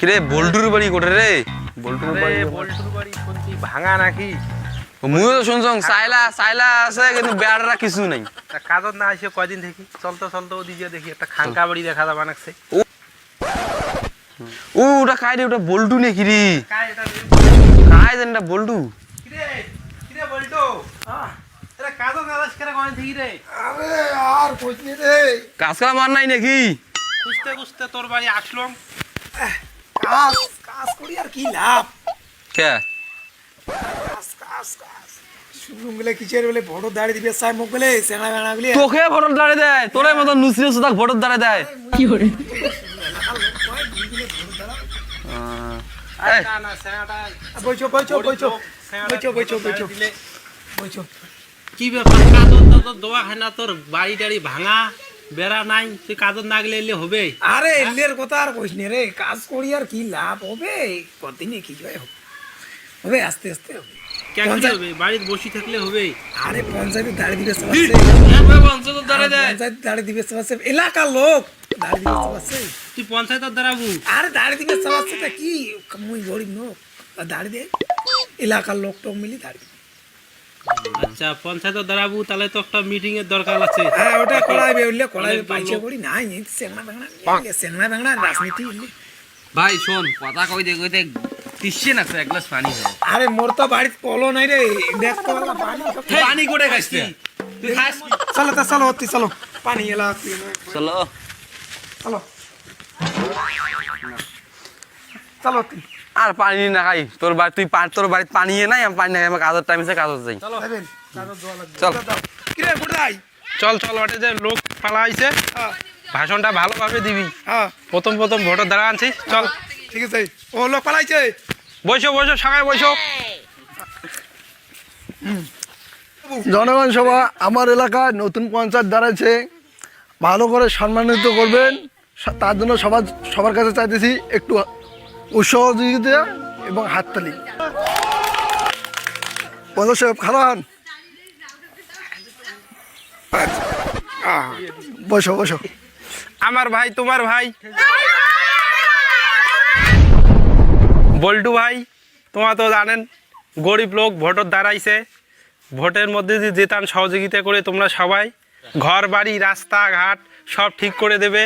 কিরে বল্টুর বাড়ি কোটে রে? বল্টুর বাড়ি শুনছি ভাঙা নাকি? মুইও তো শুনছং সাইলা আছে কিন্তু বেড়ারা কিছু নাই। কাজত না আসে কয়দিন থেকে চলতে ওদিকে দেখি একটা খাঙ্কা বাড়ি দেখা যা বানাচ্ছে। ওটা কাই রে? ওটা বল্টু নাকি রে? কাই জানি এটা বল্টু। কিরে বল্টু, এরা কাজত না আসে কেন কয়দিন থেকে রে? আরে আর কইনি রে, কাজ করা মান নাই নাকি? খুঁজতে তোর বাড়ি আসলাম। কাজ কাজ করি আর কি লাভ? কে কাজ কাজ কাজ শুনলুম বলে কিচের বলে বড় দাঁড়িয়ে দিবে সাই মুখ বলে সেনা বেনা বলে তোকে ভোটর দাঁড়ে দেয়, তোরে মতন নুসরে সুদাক ভোটর দাঁড়ে দেয়। কি করে না সেনাটা বইছো কি ব্যাপার? কাজত তো দোয়া খায় না, তোর বাড়ি টাড়ি ভাঙা, বেড়া নাই, তুই কাজত না গেলে এলে হবে? আরে এলের কথা আর কইস নে রে, কাজ করি আর কি লাভ হবে? কতদিনে কি হয় হবে আস্তে আস্তে হবে। কেন হবে? বাড়িতে বসে থাকলে হবে? আরে পঞ্চায়েতে দাঁড়িয়ে দিবে পঞ্চায়েত দাঁড়ে দেয়। পঞ্চায়েত দাঁড়িয়ে দিবে সবাসে এলাকার লোক দাঁড়িয়ে দিবে সবাসে। তুই পঞ্চায়েত দাঁড়াবো? আরে দাঁড়িয়ে দিবে সবাসে তা কি মুই গরিব লোক দাঁড়িয়ে দে এলাকার লোক টোক মিলি দাঁড়িয়ে। আচ্ছা পঞ্চায়েত দাঁড়াবো, তাহলে তো একটা মিটিং এর দরকার আছে। হ্যাঁ ওটা করাইবে উল্লে করাইবে পাইছে করি নাই সেনা বাংলা রাজনীতি উল্লে। ভাই শোন কথা কইতে কইতে তিসছে না, এক গ্লাস পানি খাও। আরে মোর তো বাড়িতে কলো নাই রে, দেখতে পারলা পানি পানি কোটে খাইছ তুই? খাস চলো অতি চলো পানি এলা চলো চলো চলো অতি আর পানি না খাই তোর বাড়ি, তুই তোর বাড়িতে পানি নাই, আমি পানি না খাই, আমার কাজের টাইম আছে, কাজত যাই। চলো যাবেন কাগজ দোয়া লাগবে চল কি রে কোথায়? চল ওটে যে লোক পালা আইছে, ভাষণটা ভালোভাবে দিবি। হ্যাঁ প্রথম ভোটার দাঁড়া আনছিস, চল। ঠিক আছে। ও লোক পালাইছে, বসো সবাই বসো। জনগণ সভা আমার এলাকায় নতুন পঞ্চায়েত দাঁড়াচ্ছে, ভালো করে সম্মানিত করবেন, তার জন্য সবার কাছে চাইতেছি একটু উৎসহযোগিতা এবং হাততালি। পঞ্চায়েত সাহেব খারান, বসো। আমার ভাই, তোমার ভাই বল্টু ভাই, তোমার তো জানেন গরিব লোক, ভোটার দাঁড়াইছে, ভোটের মধ্যে যদি জেতান সহযোগিতা করে তোমরা সবাই ঘর বাড়ি রাস্তাঘাট সব ঠিক করে দেবে,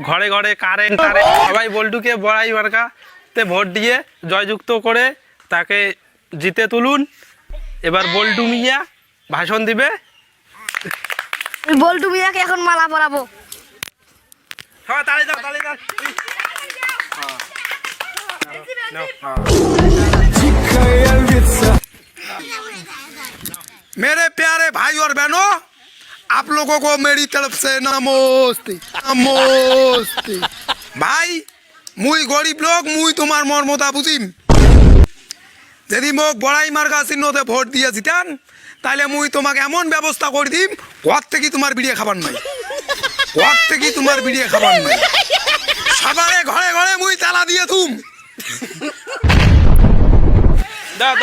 ঘরে ঘরে কারেন্ট সবাই বল্টুকে বড়াই মার্কাতে ভোট দিয়ে জয়যুক্ত করে তাকে জিতে তুলুন। এবার বল্টু মিয়া ভাষণ দিবে। বল্টু মিয়াকে এখন মালা পরাবো। সবাই তালি দাও। मेरे प्यारे भाई और बहनों, आप लोगों को मेरी तरफ से नमस्ते। भाई मुई गरीब लोग, मुई तुम्हार मर्मता बुझिम। যদি মোক বড়াই মার্কা চিহ্নতে ভোট দিয়ে জিতান তাহলে মুই তোমাকে এমন ব্যবস্থা করে দিম, ঘর থেকে তোমার বিড়িয়ে খাবার নাই, সবারে ঘরে ঘরে মুই তালা দিয়ে তুম।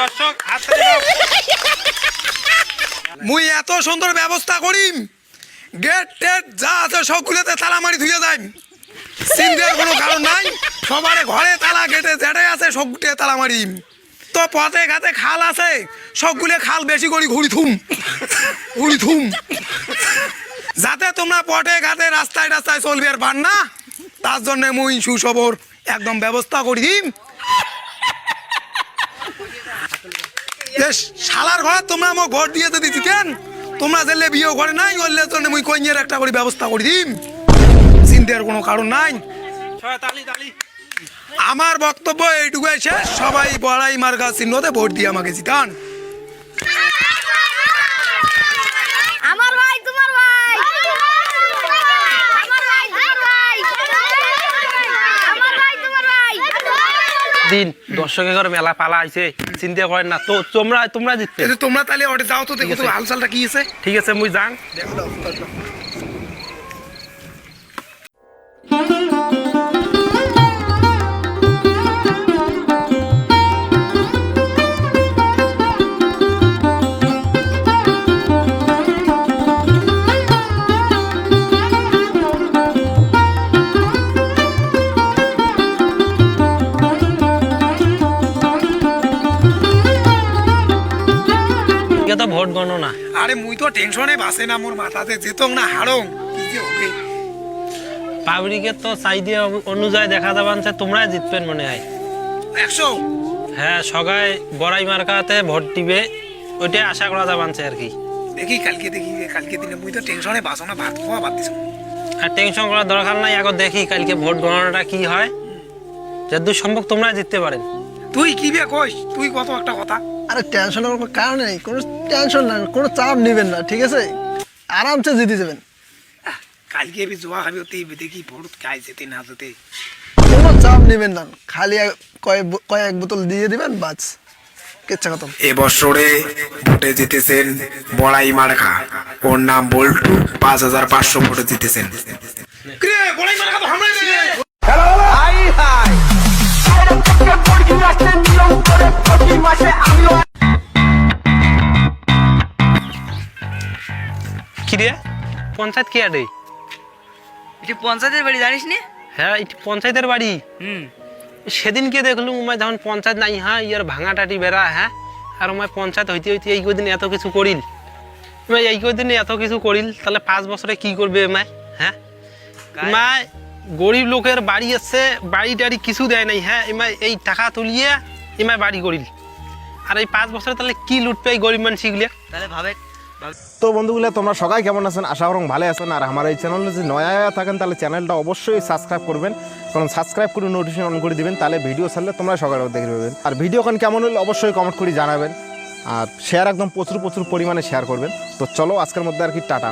দর্শক হাত তালি দাও। মুই এত সুন্দর ব্যবস্থা করিম, গেট টেট যা আছে সবগুলোতে তালা মারি ধুয়ে যাই, চিন্তার কোনো কারণ নাই, সবারে ঘরে তালা, গেটে যেটাই আছে সবগুলো তালা মারিম। তো পথে ঘাটে খাল আছে, সবগুলো খাল বেশি করে ঘুরি থুম, যাতে তোমরা পথে ঘাটে রাস্তায় চলবে আর পান না, তার জন্য মুই সুসবর একদম ব্যবস্থা করে দিম। শালার ঘর তোমরা মোক ভোট দিয়ে তো দিচ্ছি কেন, তোমরা জেলে বিয়ে করে নাই, ওর জন্য মুই কইনের একটা করে ব্যবস্থা করে দিম, চিন্তার কোনো কারণ নাই। তালি। আমার বক্তব্য এইটুকু শেষ, সবাই বড়াই মার্কা চিহ্নতে ভোট দিয়ে আমাকে জিতান। আমার ভাই, তোমার ভাই, আমার ভাই, তোমার ভাই। দিন দর্শকের ঘরে মেলা পালা আইছে, চিন্তা করেন না তো, তোমরা জিতবে। তোমরা তাহলে ওটা যাও তো, দেখো তো হালচালটা কি আছে। ঠিক আছে মুই যাং। তো ভোট গণনা। আরে মুই তো টেনশনে বাসে না, মোর মাথাতে যেত না হারং কি যে হবে। পাবলিকের তো চাইদে অনুযায়ী দেখা যাবানছে তোমরাই জিতবেন মনে হয়। 100 হ্যাঁ, সবাই বড়াই মার্কাতে ভোট দিবে, ওইটাই আশা করা যাবানছে আর কি। দেখি কালকে দিলে মুই তো টেনশনে বাসো না, ভাত খাওয়া বাদ দিছ। আর টেনশন করার দরকার নাই, এখন দেখি কালকে ভোট গণনাটা কি হয়। যতদূর সম্ভব তোমরা জিততে পারেন। তুই কি বে কইস, তুই কত একটা কথা। আরে টেনশনের কোনো কারণ নেই, কোনো টেনশন নাই, কোনো চাপ নেবেন না, ঠিক আছে? আরামসে জিতে যাবেন। কালকে আমি জোয়া খাবি ওতেই দেখি ভোট খাই যেতে না যেতে। কোনো চাপ নেবেন না, খালি কয়েক বোতল দিয়ে দিবেন, বাস কিচ্ছা খতম। এবছরে ভোটে জিতেছেন বড়াই মার্কা, ওর নাম বল্টু, 5500 ভোটে জিতেছেন। বড়াই মার্কা তো হামলাই রে। কি রে, পঞ্চায়েত কে আরে? এটা পঞ্চায়েতের বাড়ি জানিস নি? হ্যাঁ, এটি পঞ্চায়েতের বাড়ি। সেদিনকে দেখলুম উমায় যখন পঞ্চায়েত নাই, হ্যাঁ ইয়ার ভাঙা টাটি বেড়া, হ্যাঁ আর উমায় পঞ্চায়েত হইতে হইতে এই কদিন এত কিছু করিল। এই কদিন এত কিছু করিল, তাহলে 5 বছরে কি করবে এমায়? হ্যাঁ, এমায় গরিব লোকের বাড়ি আছে, বাড়ি টাড়ি কিছু দেয় নাই। হ্যাঁ, এমায় এই টাকা তুলিয়ে এমায় বাড়ি করিল, আর এই 5 বছরে তাহলে কি লুটবে এই গরিব মানুষগুলো? তাহলে ভাবে। তো বন্ধুগুলো, তোমরা সবাই কেমন আছেন? আশা করুন ভালো আছেন। আর আমার এই চ্যানেলে যদি নয়া থাকেন তাহলে চ্যানেলটা অবশ্যই সাবস্ক্রাইব করবেন, কারণ সাবস্ক্রাইব করে নোটিফিকেশন অন করে দিবেন, তাহলে ভিডিও ছাড়লে তোমরা সকালে দেখে পাবেন। আর ভিডিও কেমন হলে অবশ্যই কমেন্ট করে জানাবেন, আর শেয়ার একদম প্রচুর পরিমাণে শেয়ার করবেন। তো চলো আজকের মধ্যে আর কি টাটা।